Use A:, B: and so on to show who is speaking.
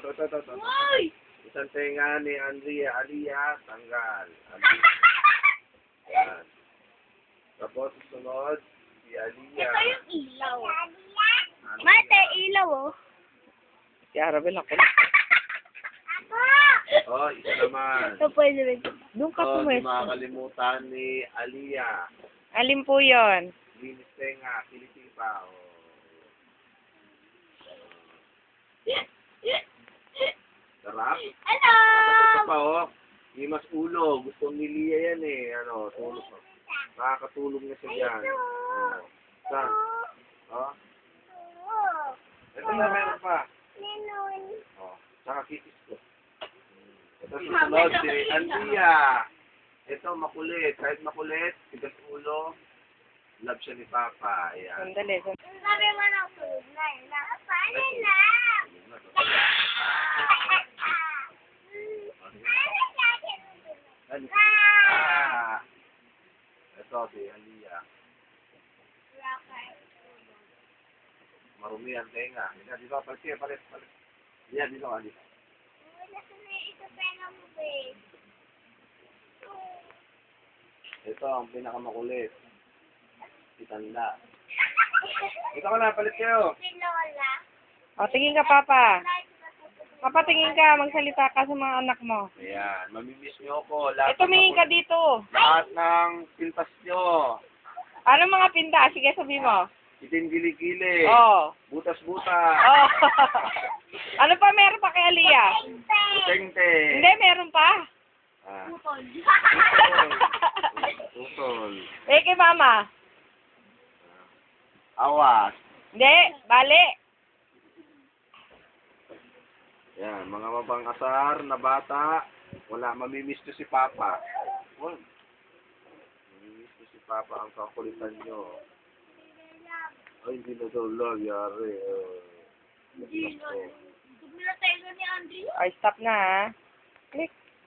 A: ito.
B: Uy!
A: Isang tenga ni Aliyah, tanggal. Yan. Tapos susunod, si Aliyah.
B: Ito yung ilaw. Mate, ilaw oh.
C: Si Arabel ako.
A: Oh, isa naman.
B: Ito pwede rin.
C: Doon ka
A: Oh, di
C: pumwesto.
A: makakalimutan ni Aliyah.
C: Alin po yun?
A: Linis tenga, kilisipa. Oh. Sarap.
B: Hello!
A: Ito pa, oh. Limas ulo. Gusto ni Lia yan eh. Ano, tulog. Nakakatulog na siya dyan. Oh. Saan? Oh. Ito na, meron pa. Oh. Saka kisis ko. Ito susunod, si Andia. Ito, makulit. Kahit makulit, tigas ulo. Love siya ni Papa. Ayan.
C: Sandali.
B: Sabi mo na tulog na yun. Paano na?
A: Ito, si Aliyah. Marumi ang tenga. Hindi, dito, palit. Yan, dito, dito. Ito, ang pinakamakulit. Si Tanda. Ito ka na, palit kayo.
B: Si Lola.
C: O, tingin ka, Papa. Papa, tingin ka. Magsalita ka sa mga anak mo.
A: Ayan, mamimiss nyo ako. Lahat
C: Tumingin ka dito.
A: Lahat ng pintas nyo.
C: Ano mga pinta? Sige, sabi mo.
A: Itin gili-gili.
C: Oh.
A: Butas-butas.
C: Oh. Ano pa meron pa kay Aliyah?
A: Tengte.
C: Hindi, meron pa.
A: Ah,
B: Putol.
A: tutol.
C: Eh, kay Mama.
A: Awas.
C: Hindi, bali.
A: Yan, mga mabang-asar na bata. Wala, mamimiss nyo si Papa. Wala. Mamimiss nyo si Papa, ang kakulitan nyo. Ay, hindi na daw love, yari.
B: Hindi na. Tumila tayo ni Andrea.
C: Ay, stop na, ha. Click.